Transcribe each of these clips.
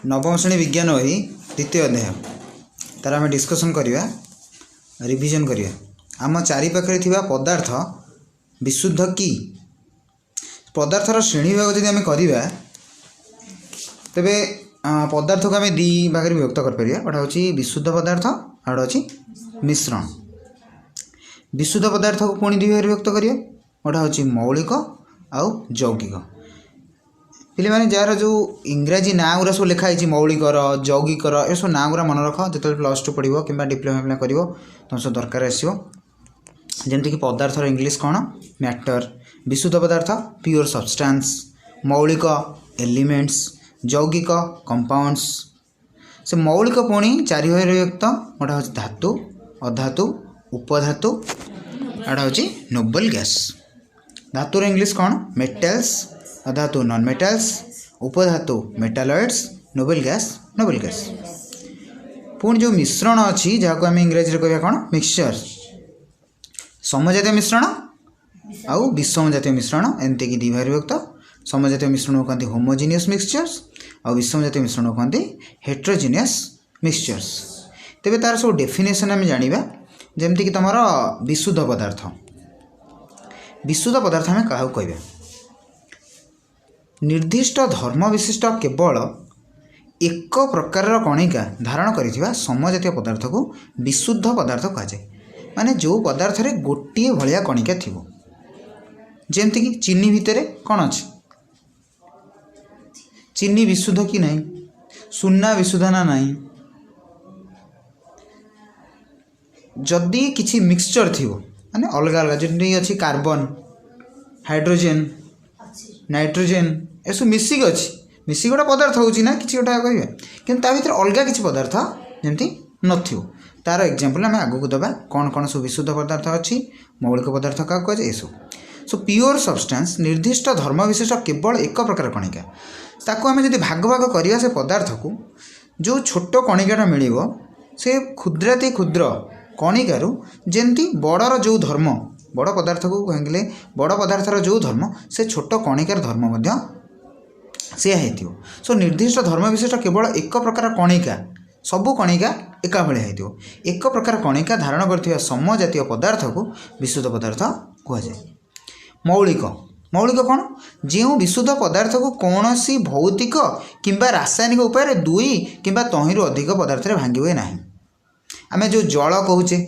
नवम श्रेणी विज्ञान वही द्वितीय अध्याय तार आम डिस्कसन करवा रिविजन करवा आम चारिपाखे थिबा पदार्थ विशुद्ध कि पदार्थर श्रेणी भाग जब आम करवा तेबे पदार्थ को आम दी भाग में विभक्त कर गोटा हूँ विशुद्ध पदार्थ आउट अच्छी मिश्रण। विशुद्ध पदार्थ को पुणी दी भाग विभक्त करवा गोटा हूँ मौलिक आउ यौगिक। पे मैंने जार जो इंग्राजी ना गुरा सब लिखाई मौलिकर यौगिकर ये सब ना गुरा मन रख जो प्लस टू पढ़ो कि डिप्लोमा कर तुम सब दरकार आसो जमती कि पदार्थर इंग्लीश कौन मैटर। विशुद्ध पदार्थ प्योर सब्सटेंस, मौलिक एलिमेंट्स, यौगिक कंपाउंड्स। से मौलिक पुणी चारि भाग विभक्त गोटा हूँ धातु, अधातु, उपधातु, आटा हूँ नोबल गैस। धातुर इंग्लीश कौन मेटल्स, अधातु नॉन मेटल्स, उपधातु metalloids, noble gas noble gas. पुणी जो मिश्रण अच्छी जहाँ को आम इंग्राजी कह कौन मिक्सचर। समजातीय मिश्रण आउ विषम जातीय मिश्रण एमती कि दी भाग विभक्त। समजातीय मिश्रण को कहते होमोजिनियस मिक्सचर्स और विषम जातीय मिश्रण को कहते हेट्रोजिनियस मिक्सचर्स। तेबे तार सब डेफिनेशन आम जानिबा जेमती कि तुमर विशुद्ध पदार्थ। विशुद्ध पदार्थ आम क्या कहबा निर्दिष्ट धर्म विशिष्ट केवल एक प्रकार कणिका धारण करिथिबा समजातीय पदार्थ को विशुद्ध पदार्थ कहुए। माने जो पदार्थ रे गोटे भलिया कणिका थिबो जेमती कि चीनी भितर कौन अच्छे चीनी विशुद्ध कि नहीं, सुना विशुद्ध ना नहीं। जदि किछि मिक्सचर थिबो माने अलग अलग जमी अच्छी कार्बन, हाइड्रोजेन, नाइट्रोजेन ये सब मिसिक अच्छी मिसिक गोटे पदार्थ होची ना किसी गोटा कहे कि भर अलग किसी पदार्थ जमती नथिबो। तार एग्जांपल आम आगू दबा कौन कौन सब विशुद्ध पदार्थ अच्छी मौलिक पदार्थ क्या कहुए ये सो प्योर सब्सटेंस निर्दिष्ट धर्म विशिष्ट केवल एक प्रकार कणिका ताकू आम जब भाग भाग करवा से पदार्थ को जो छोट कणिकाटा मिल से क्षुद्राति क्षुद्र कणिकार जमती बड़र जो धर्म बड़ पदार्थ को कहे बड़ पदार्थर जो धर्म से छोट कणिकार धर्म से हेतु। सो निर्दिष्ट धर्म विशिष्ट केवल एक प्रकार कणिका सबू कणिका एका भाया हो एक प्रकार कणिका धारण कर समजातीय पदार्थ को विशुद्ध पदार्थ कहुए। मौलिक मौलिक कौन जो विशुद्ध पदार्थ को कौन सी भौतिक किंबा रासायनिक उपाय दुई किंबा तहिंरु अधिक पदार्थ भांगी हुए ना। आम जो जल कहूचे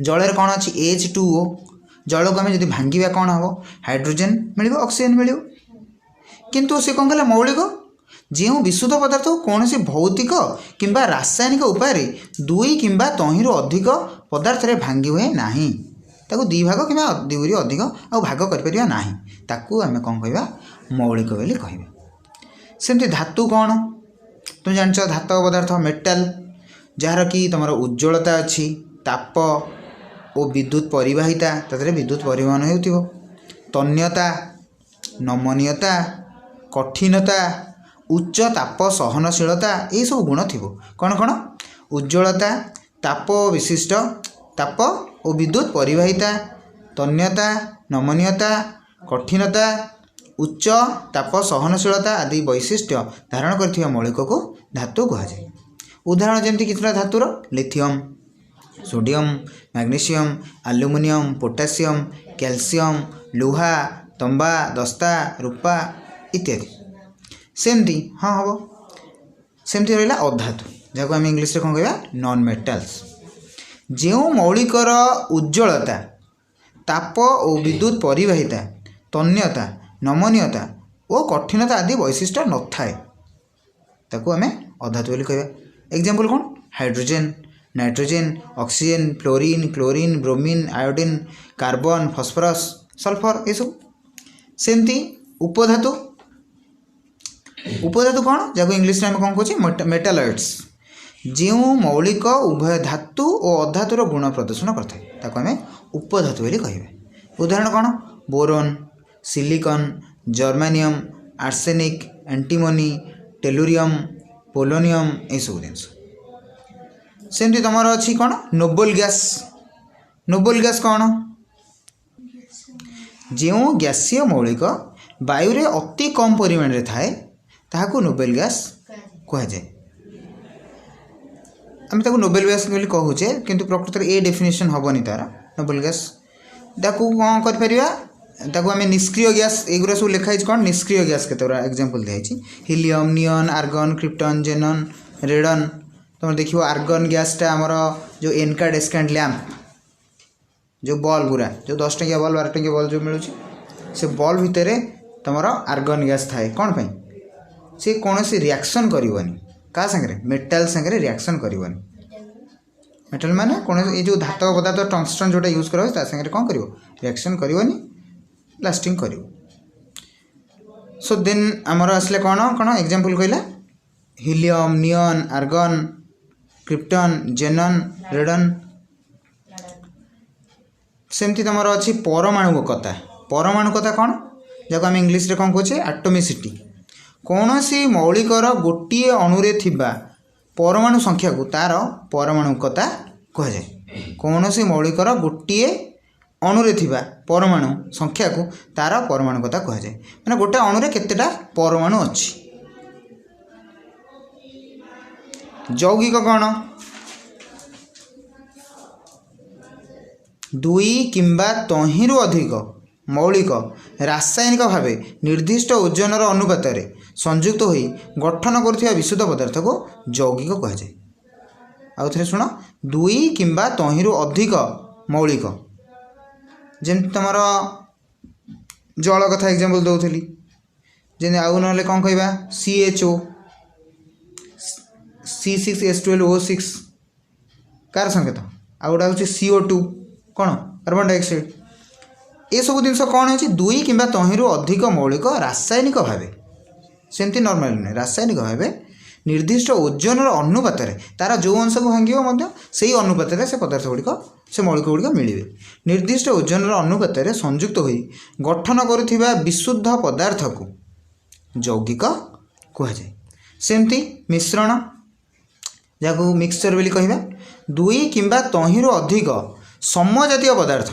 जल कौन अच्छी H2O जल को आम जब भांगा कौन हम हाइड्रोजेन मिल ऑक्सीजन मिल किंतु से कौन कहला मौलिक जो विशुद्ध पदार्थ कौन सी भौतिक किंबा रासायनिक उपाय दुई किंबा तहिंरु अधिक पदार्थ भांगी हुए ना ताकू दी भाग कि दुई अधिक आ भाग कर आम कौन कह मौलिक बोली कह। सेमती धातु कौन तुम जान धातव पदार्थ मेटाल जार कि तुम उज्ज्वलता अच्छी ताप और विद्युत परिवाहिता तादरे विद्युत परिवहन हो तन्यता नमनीयता कठिनता उच्च ताप सहनशीलता ये सब गुण थी कौन कौन उज्ज्वलता ताप विशिष्ट ताप और विद्युत परिवाहिता तन्यता नमनीयता कठिनता उच्च ताप सहनशीलता आदि वैशिष्ट्य धारण कर मौलिक को धातु कहुए। उदाहरण जमती कितना धातुर lithium, sodium, magnesium, aluminium, potassium, calcium, लुहा, तंबा, दस्ता, रूपा इत्यादि। सेमती हाँ हम सेमती रहा अधातु जहाँ आम इंग्लीश कौन कह नॉन मेटल्स जो मौलिकर उज्ज्वलता ताप और विद्युत परिवाहिता तन्यता नमनीयता और कठिनता आदि वैशिष्ट्य न थाए ताकू आम अधातु बोली कह। एग्जाम्पल कौन hydrogen, nitrogen, oxygen, fluorine, chlorine, bromine, iodine, carbon, phosphorus, sulphur ये सब। सेमती उपधातु उपधातु कौन जहाँ इंग्लीश में कौन कहे मेटालॉइड्स जो मौलिक उभय धातु और अधातुर गुण प्रदर्शन करते आम उपधातु बोली कह। उदाहरण कौन boron, silicon, germanium, arsenic, antimony, tellurium, polonium ये सब जिनस। सेमती तुम अच्छी कौन नोबल गैस। नोबल गैस कौन जो गैसीय मौलिक वायु रे अति कम परिमाण रे थाए ताहाकू नोबेल गैस कहुए आम ताको नोबेल गैस बोली कहूचे किंतु प्रकृत ए डेफिनेशन हेनी तार नोबेल गैस ताकू कौन कर आम निष्क्रिय गैस एगुरा सब लिखाई कौन निष्क्रिय गैस के एग्जांपल दिखाई हिलियम नियन आर्गन क्रिप्टन जेनन रेडन तुम देखो आर्गन गैसटा आमर जो इनकांडेसेंट लैंप जो बल्ब गुरा जो 10 टंकिया बल्ब 12 टंकिया बल्ब जो मिलूँ से बल्ब भितर तुम आर्गन गैस थाए कौन पाई सी कौन सी रिएक्शन करनी क्या सांगे मेटाल सांगे रिएक्शन करनी मेटाल माने कौन ये जो धातव पदार्थ टंगस्टन जोटा यूज कर सांगे कौन कर रिएक्शन करनी लास्टिंग कर सो देन आमर आसले कौन कौन एग्जांपल कहला हिलियम नियन आर्गन क्रिप्टन जेनन रेडन सेमती तुम अच्छी परमाणुकता कौन जहाँ आम इंग्लीश रे कौन कहे एटॉमिसिटी कौन सी मौलिकर गोटे अणुरे थिबा परमाणु संख्या को तार परमाणुकता कहुए कौन सी मौलिकर गोटे अणुरे थिबा परमाणु संख्या को तार परमाणुकता कहुए मैंने गोटे अणुरे केतेटा परमाणु अच्छी यौगिक कौन दुई किंबा तहिंरु अधिक मौलिक रासायनिक भाव निर्दिष्ट ओजनर अनुपात संयुक्त हो गठन करुवा विशुद्ध पदार्थ को यौगिक कहुए आउ थे शुण दुई किंबा तहिंरु अधिक मौलिक जमी तुम जल कथा एग्जांपल दौली जमी आउ ना कौन कहवा CHO C6H12O6 कार संकेत आ गोटा हूँ CO2 कौन कार्बन डाइऑक्साइड ये सब जिन कौन है दुई किंबा तहिंरु अधिक मौलिक रासायनिक भाव सेमती नॉर्मल नुहे रासायनिक भाव निर्दिष्ट ओजनर अनुपात तार जो अंश को भांगे से अनुपात से पदार्थ गुड़िक से मौलिक गुड़िक मिले निर्दिष्ट ओजनर अनुपात संयुक्त हो गठन करुवा विशुद्ध पदार्थ को यौगिक कहुए सेमती मिश्रण जहाँ मिक्सचर बोली कहवा दुई किंबा तहिंरु अधिक समजातीय पदार्थ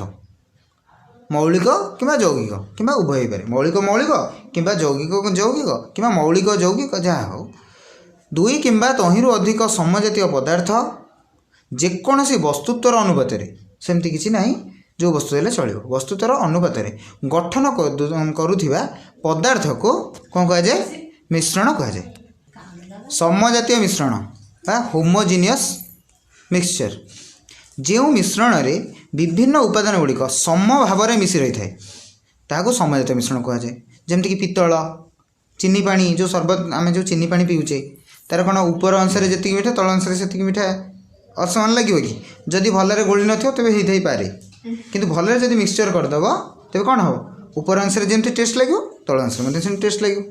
मौलिक किंबा यौगिक किंबा उभय पारे मौलिक मौलिक किंबा यौगिक यौगिक किंबा मौलिक यौगिक जहाँ हो दुई किंबा तहिंरु अधिक समजातीय पदार्थ जेकोसी वस्तुत्वर अनुपात सेमती किसी ना जो वस्तु हेल्ले चलो वस्तुत्वर अनुपात गठन करुवा पदार्थ को कौन कहुए मिश्रण कहुए समजातीय मिश्रण बा होमोजिनियस मिक्सचर जो मिश्रण रे विभिन्न उपादान गुड़िक सम भाव में मिसी रही है समजातीय मिश्रण कहुए जमती कि पित्तल चीनी पानी जो सरबत आम जो चीनी पानी पीऊचे तार कौन ऊपर अंशरे जी मीठा तल अंशरे से मीठा असमान लगे कि जदि भलरे गोली न तेज हो पारे कि भलरे जब मिक्सचर करदेव तेज कौन हम ऊपर अंशरे जमी टेस्ट लगे तल अंशरे टेस्ट लगे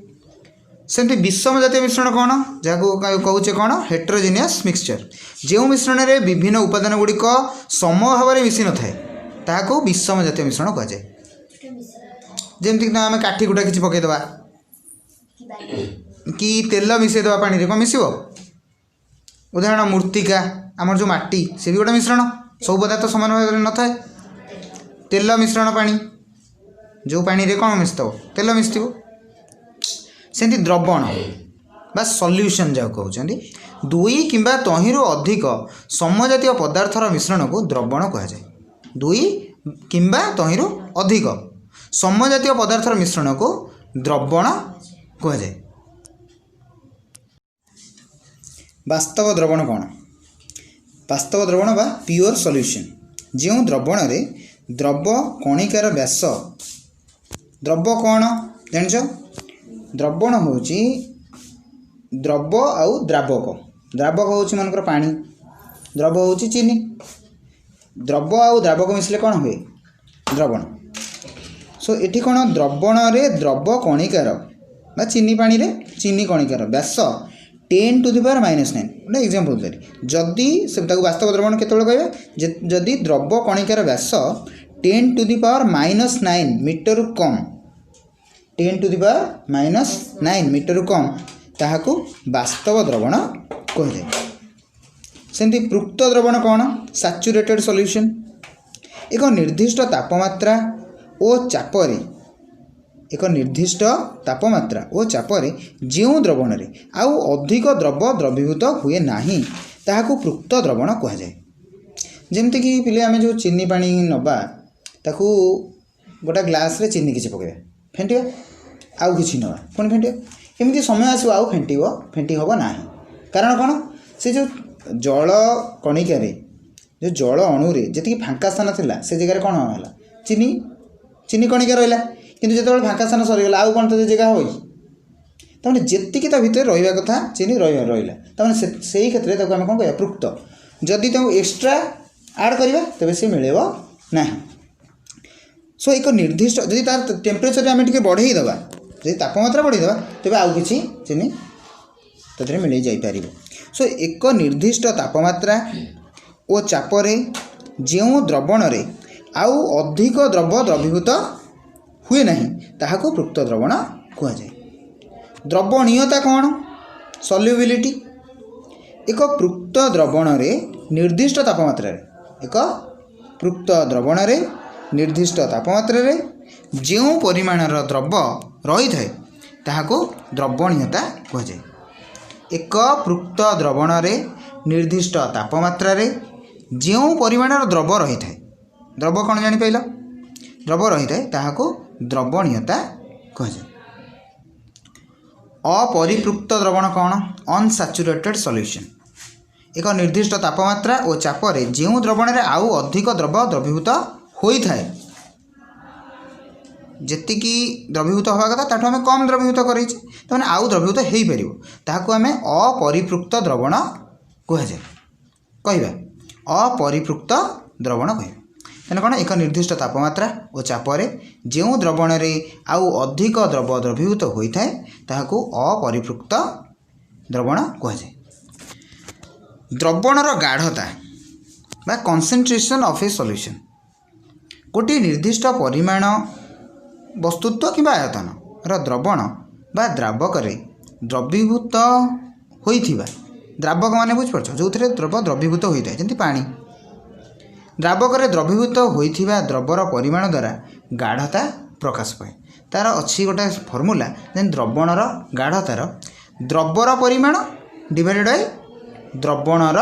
सेमती विषम जातीय मिश्रण कौन जहाँ कहे कौन हेट्रोजेनियस मिक्सचर जो मिश्रण में विभिन्न उपादान गुड़िक सम भाव में मिसी न था विषम जातीय मिश्रण कहुए जमती आम काठी गुटा किसी पकईदे कि तेल मिसईदे पानी कौन मिस उदाहरण मूर्तिका आमर जो माटी से भी गोटे मिश्रण सब पदार्थ सामान भाव में न था तेल मिश्रण पानी जो पानी रे कौन मिसब तेल मिसब सेमती द्रवण बा सल्यूशन जहाँ कहते दुई किंबा तहिंरु अधिक समजातीय पदार्थर मिश्रण को द्रवण कहुए दुई किंबा तहिंरु अधिक समजातीय पदार्थर मिश्रण को द्रवण कहुए वास्तव द्रवण कौन वास्तव द्रवण बा प्योर सल्यूशन जो द्रवण रे द्रव कणिकार व्यास द्रव कौन जान द्रवण हूँ द्रव आउ द्रावक द्रावक हूँ मनकर पानी द्रव हूँ चीनी द्रव आउ द्रावक मिसले कौन हुए द्रवण सो एठी कौन द्रवण रे द्रव कणिकार बा चीनी पानी रे चीनी कणिकार व्यास 10 to the power -9 गोटे एग्जांपल देरी जदि से वास्तव द्रवण केतବେଳେ कहबे जदि द्रव कणिकार व्यास 10 to the power -9 मीटर कम 10 to the power -9 मीटर कम ताहाकू वास्तव द्रवण कहुए सेमती पृक्त द्रवण कौन सैचुरेटेड सॉल्यूशन एक निर्दिष्ट तापमात्रा और चापरे एक निर्दिष्ट तापमात्रा और चापर जो द्रवण आउ अधिक द्रव द्रवीभूत हुए नाही ताहाकू पृक्त द्रवण कहुए। जमती कि पिले आम जो चीनी पानी नवा ताकू गोटा ग्लास रे चीनी किसी पकड़ा फेंटिया आउ कि नवा पुणी फेंटिया एमती समय आसो आउ फेंटी हम ना। कारण कौन से जो जल कणिकार जो जल अणु जी फांका स्थान थिला से जगह कौन है चीनी चीनी कणिका रहा किंतु जो फांका स्थान सरीगला आउ कौन तो जगह हो तमें जी भितर रहा कथा चीनी रहा तमें से क्षेत्र में आम कौन कह पृक्त जदि एक्सट्रा आड करवा तेज सी मिले ना। सो एक निर्दिष्ट जदि तार टेम्परेचर आम टे बढ़ईदे जब तापमात्रा बढ़ईदे तेज आउ कि चीनी तथे मिल जापर। सो एक निर्दिष्ट तापमात्रा और चापरे जो द्रवण आउ अधिक द्रव द्रवीभूत हुए नहीं ताहाको पृक्त द्रवण कहुए। द्रवणीयता कौन सल्युबिलिटी एक पृक्त द्रवण निर्दिष्ट तापमात्रा एक पृक्त द्रवण निर्दिष्ट तापमात्रा जो परिमाणर द्रव रही है ताहाको द्रवणीयता कहुए। एक पृक्त द्रवण निर्दिष्ट तापमात्रा जो परिमाणर द्रव रही है द्रव कौन जापार द्रव रही है ताहाको द्रवणीयता कहुए। अपरिपृक्त द्रवण कौन अनसैचुरेटेड सॉल्यूशन एक निर्दिष्ट तापमात्रा और चापर जो द्रवण आउ अधिक द्रव द्रवीभूत होता है जी द्रवीभूत हवा कथा ताठू आम कम द्रवीभूत कर आउ द्रवीभूत हो पार ताकू आम अपरिपृक्त द्रवण कहुए कहवा अपरिपृक्त द्रवण कहवा। तेना कौन एक निर्दिष्ट तापमात्रा और चापर जो द्रवण आउ अधिक द्रव द्रवीभूत होता है ताकू अपरिपृक्त द्रवण कहुए। द्रवणर गाढ़ता बा कॉन्सेंट्रेशन ऑफ ए सॉल्यूशन गोटे निर्दिष्ट परिमाण वस्तुत्व कि आयतन द्रवण बा द्रावक द्रवीभूत होइथिबा द्रावक माने बुझिपार जो द्रव द्रवीभूत होता है जमी पानी द्रावक द्रवीभूत होइथिबा द्रवर परिमाण द्वारा गाढ़ता प्रकाश पाए। तार अच्छी गोटे फर्मूला जेन द्रवणर गाढ़तार द्रवर परिमाण डिवाइडेड बाय द्रवणर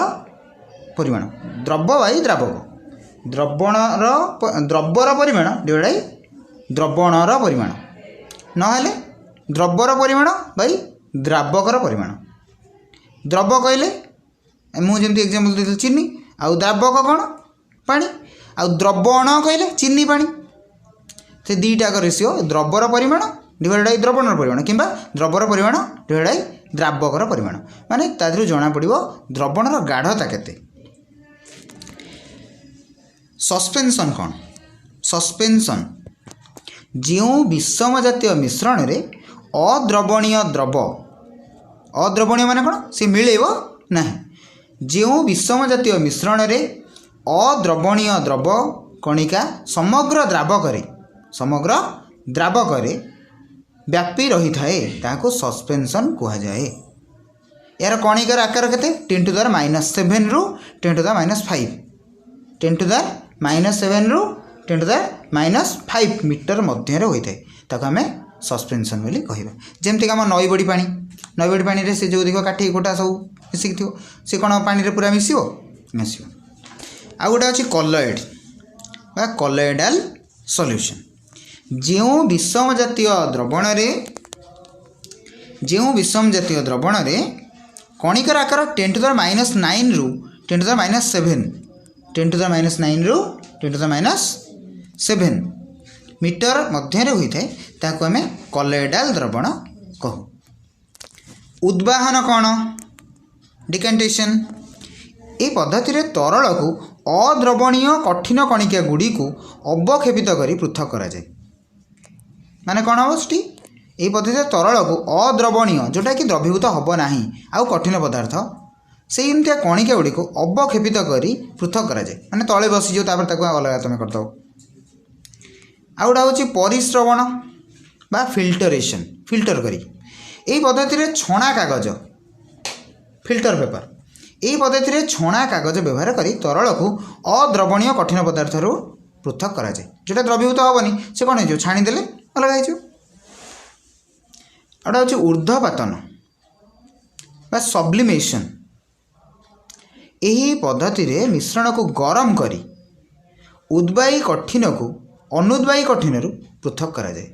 परिमाण द्रव बाई द्रावक द्रवर परिमाण डिवाइड बाय द्रवणर परिमाण नहेले द्रवर परिमाण बाई द्रावकर परिमाण। द्रव कहले मुझे एग्जांपल देती चीनी आउ द्रावक कौन पानी आउ द्रवण कहले चीनी पानी से दुईटा रेसीओ द्रवर परिमाण डिवाइड बाय द्रवणर परिमाण कि द्रवर परिमाण डिवाइड बाय द्रावकर परिमाण माने तादरू जना पड़िबो द्रवणर गाढ़ता केते। सस्पेंशन कौन सस्पेंशन जो विषम जातीय मिश्रण रे अद्रवणीय द्रव अद्रवणीय माने कौन से मिले ना जो विषम जातीय मिश्रण रे अद्रवणीय द्रव कणिका समग्र द्रावक व्यापी रही थाए ताको सस्पेंशन कहा जाए। यार कणिकार आकार केते 10 to the -7 रु 10 to the -5 10 to the -7 रु 10 to the -5 मीटर मध्य होता है ताको आम सस्पेंशन बोली कहवा। जमती आम नई बड़ी पानी रे से जो देख काठी गोटा सब मिसिक थो सी कौन पानी रे पूरा मिसियो आ गोटे अच्छी कलॉइड बा कलॉइडाल सॉल्यूशन जो विषम जातीय द्रवण कणिकार आकार 10 to the -9 रु 10 to the -7 10 to the -9 रु 10 to the -7 मीटर मध्य होता है ताको आम कलॉइडाल द्रवण कहू। उद्वाहन कौन डिकांटेशन ये पद्धति रे तरल को अद्रवणीय कठिन कणिका गुड़ी को अवक्षेपित करी पृथक करा जाए माने कौन हम यही पद्धति तरल को अद्रवणीय जोटा कि द्रवीभूत हम ना आउ कठिन पदार्थ से एमती कणिका गुड़ी को अवक्षेपित करी पृथक करा जाए माने तले बसी जो अलग तुम करदो। आउ गोटा हूँ परिश्रवण बा फिल्टरेशन फिल्टर करी यही पद्धति रे छणा कागज फिल्टर पेपर यही पद्धति रे छणा कागज व्यवहार करी तरल को अद्रवणीय कठिन पदार्थ पृथक करा जाए जोटा द्रवीभूत हेनी से कौन हो छाणीदे अलग हो गोटा हूँ ऊर्ध्वपातन बा सब्लिमेशन। यही पद्धति रे मिश्रण को गरम करी उद्बायी कठिन को अनुद्बायी कठिन पृथक करा जाए।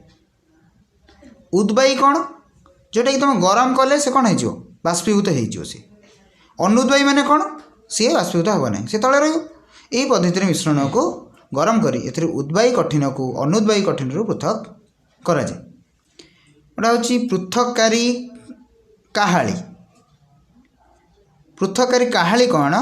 उद्बायी कौन जोटा कि तुम गरम कले से कौन हो बाष्पीभूत हो सी। अनुद्बायी माने कौन सी बाष्पीभूत हम ना सी तले रही पद्धति मिश्रण को गरम करी ए उद्बायी कठिन को अनुद्बायी कठिन पृथक करा जाए। गोटा हूँ पृथककारी काहाली। पृथककारी काहाली कौन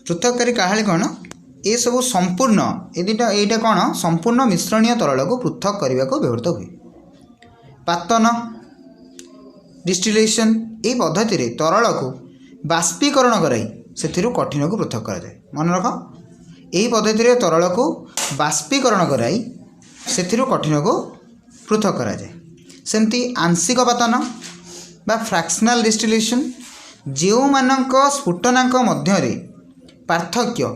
पृथककारी काहाली कौन ये सब संपूर्ण ये कौन संपूर्ण मिश्रणीय तरल को पृथक करने को व्यवहृत हुए। पातन डिस्टिलेशन ये पद्धति रे तरल को बाष्पीकरण कराई से कठिन को पृथक करा जाए। मन रख यही पद्धति रे तरल को बाष्पीकरण कराई से कठिन को पृथक करा जाए। सेमती आंशिक पातन बा फ्रैक्शनल डिस्टिलेशन जो मानक स्फुटनांक मध्य पार्थक्य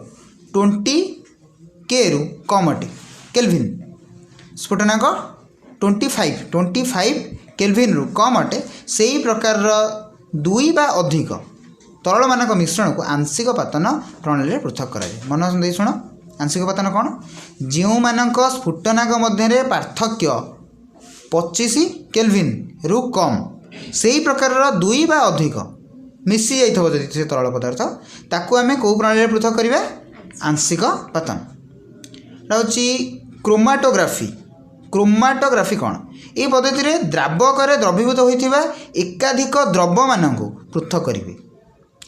20 के रु कम अटे केल्विन स्फुटनांक 25 केल्विन रु कम अटे से ही प्रकार दुई बा अधिक तरल मानक मिश्रण को आंशिक पातन प्रणाली पृथक करा जाए। मन दे शुण आंशिक पातन कौन जो मानक स्फुटनांक मध्य पार्थक्य 25 केल्विन रु कम से ही प्रकार दुई बा अधिक मिसी जाइथबो जदि से तरल पदार्थ ताकू आमे को प्रणाली पृथक करिबा आंशिक पातन। हूँ क्रोमाटोग्राफी। क्रोमाटोग्राफी कौन ये पद्धति रे द्रावक द्रवीभूत होइथिबा एकाधिक द्रव मान पृथक करिवे।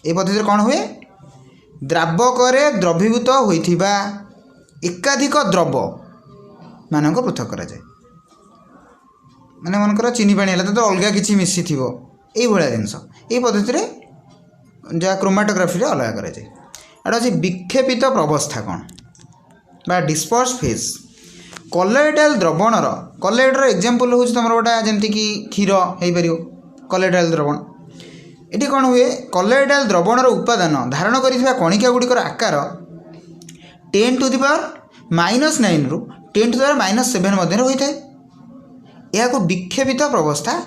ये पद्धति कौन हुए द्रावक द्रवीभूत होइथिबा एकाधिक द्रव मान पृथक करा जाए। माने मनकर चीनी पानी है तो अलग किसी मिसी थी ये भाया जिनस ये पद्धति रे जहाँ क्रोमाटोग्राफी अलग कराए। एटा अच्छे विक्षेपित प्रवस्था कौन बा डिस्पर्स फेज। कलॉइडल द्रवणर कलॉइडर एग्जांपल हूँ तुम गोटा जमती कि क्षीर हो पार कलॉइडल द्रवण। ये कौन हुए कलॉइडल द्रवणर उपादान धारण कर कणिका गुड़िकर आकार 10 to the power -9 रु 10 to the power -7 मध्य होता है। यह को विक्षेपित प्रवस्था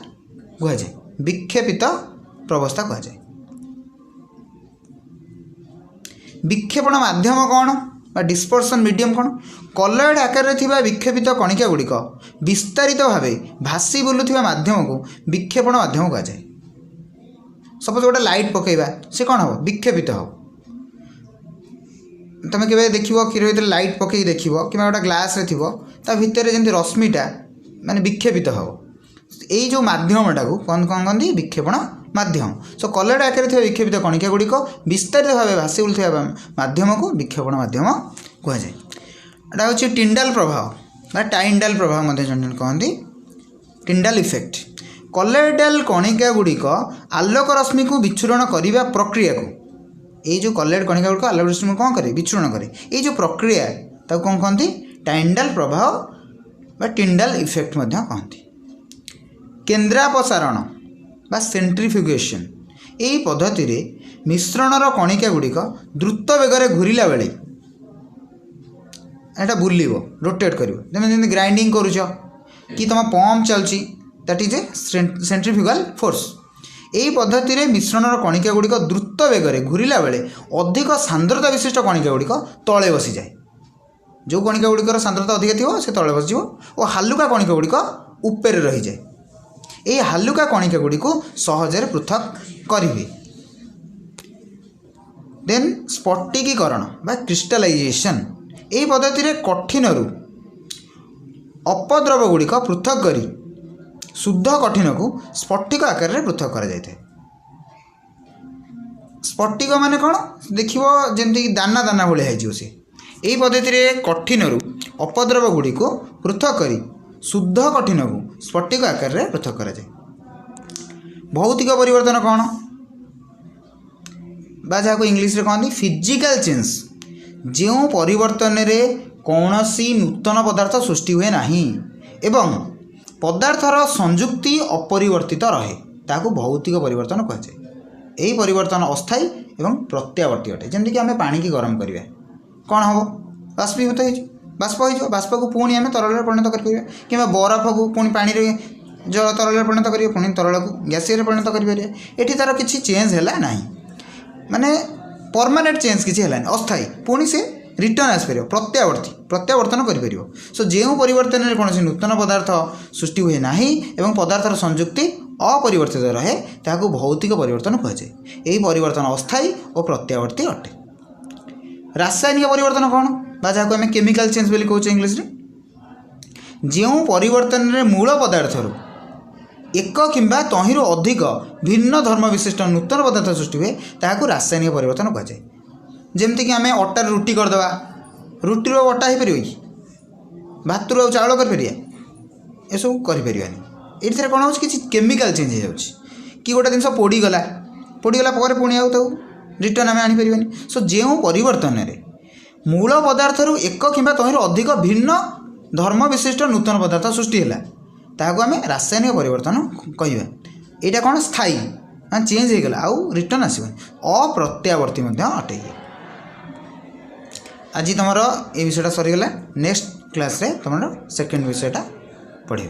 कहुए। विक्षेपित प्रवस्था कहुए। विक्षेपण माध्यम कौन बा डिस्पर्सन मीडियम कौन कलॉइड आकार थिबा विक्षेपित कणिका गुड़िक विस्तारित भाव भासी बुलुथिबा माध्यम को विक्षेपण माध्यम कहुए। सपोज गोटे लाइट पकेबा से कौन हम विक्षेपित हो। तुम के देख क्षीर भर लाइट पकई देख कि गोटे ग्लास भितर जमी रश्मिटा माने विक्षेपित हो। यही जो माध्यमटा को कौन कौन कहते विक्षेपण माध्यम। सो कलॉइड आकार विक्षेपित कणिका गुड़िक विस्तारित भाव भासी बुलुथिबा माध्यम को विक्षेपण माध्यम कहुए। एटा हूँ टिंडाल प्रभाव बा टाइंडाल प्रभाव कहते टिंडाल इफेक्ट। कलॉइडल कणिका गुड़िक आलोक रश्मि को विच्छुरण करने प्रक्रिया को ये जो कलॉइड कणिका गुड़िक आलोक रश्मि कौन करे विच्छुरण करे ये जो प्रक्रिया ताको कौन कहते टाइंडाल प्रभाव बा टिंडाल इफेक्ट कहते। केन्द्रापसारण बा सेंट्रीफ्यूगेशन यही पद्धति रे मिश्रणर कणिका गुड़िक द्रुत बेगर घूरला बेले एटा बुलिबो रोटेट करिवो जमे ग्राइंडिंग करूछ कि तुम पंप चलची that is a centrifugal force. यही पद्धति रे मिश्रणर कणिका गुड़िक द्रुत बेगर घूरला बेले अधिक सांद्रता विशिष्ट कणिका गुड़िक तले बसी जाए। जो कणिका गुड़िकर सांद्रता अधिक थी से तले बसज और हालुका कणिका गुड़िक ऊपर रही जाए। ये हालुका कणिका गुड़ी को सहजरे पृथक करेंगे। देन स्फटिकीकरण बा क्रिस्टलाइजेशन यही पद्धति रे कठिन रु अपद्रव गुड़िक पृथक करी शुद्ध कठिन को स्फटिक आकार रे पृथक करा जायते। स्फटिक माने कौन देखिबो जेमति कि दाना दाना भले हो से यही पद्धति रे कठिन रु अपद्रव गुड़ी को पृथक करी शुद्ध कठिन को स्फटिक आकार रे पृथक करा जाए। भौतिक परिवर्तन कौन बा जहाँ को इंग्लिश रे कहते फिजिकल चेंज जो परिवर्तन रे कौनसी नूतन पदार्थ सृष्टि हुए नहीं एवं पदार्थर संयुक्ति अपरिवर्तित रहे ताकू भौतिक परिवर्तन कहुए। यही परिवर्तन अस्थायी एवं प्रत्यावर्ती अटे। जमीक आम पानी की गरम करिया कौन हम बाष्पीभूत हो बाष्प को पुणी आम तरल परिणत कर कि बरफ को पुणी पानी जल तरल परिणत कर पुणी तरल को गैसीय परिणत कर तार किसी चेंज है ना माने परमानेंट चेंज किसी है अस्थायी पुणी से रिटर्न आसपर प्रत्यावर्तन कर सो जो परिवर्तन में कौन नूतन पदार्थ सृष्टि हुए ना एवं पदार्थर संयुक्ति अपरिवर्तित रहे ताकू भौतिक परिवर्तन कहुए। यही परिवर्तन अस्थायी और प्रत्यावर्ती अटे। रासायनिक परिवर्तन कौन बा जहाँ आम केमिकल चेंज बोली कहूँ इंग्लीश जो परिवर्तन में मूल पदार्थर एक किंबा तहिंरु अधिक भिन्न धर्म विशिष्ट नूतन पदार्थ सृष्टि हुए ताकू रासायनिक परिवर्तन कहुए। जमती आम अटार रुटी करदे रुटी अटा हो पार कि भात रू चाउल कर सब करें ये कौन हो कि केमिकल चेंज हो कि गोटे जिन पोड़गला पुणी आउ रिटर्न आम आनीपारे। सो जो परिवर्तन में मूल पदार्थर एक किंबा तहिंरु अधिक भिन्न धर्म विशिष्ट नूतन पदार्थ सृष्टि है ताकू आम रासायनिक परिवर्तन कहवा। यहाँ कौन स्थायी चेंज हो गला आउ रिटर्न आसबनी अप्रत्यावर्ती अटे। आज तुम ये विषयटा सरीगला नेक्स्ट क्लास रे तुम सेकेंड विषयटा पढ़े।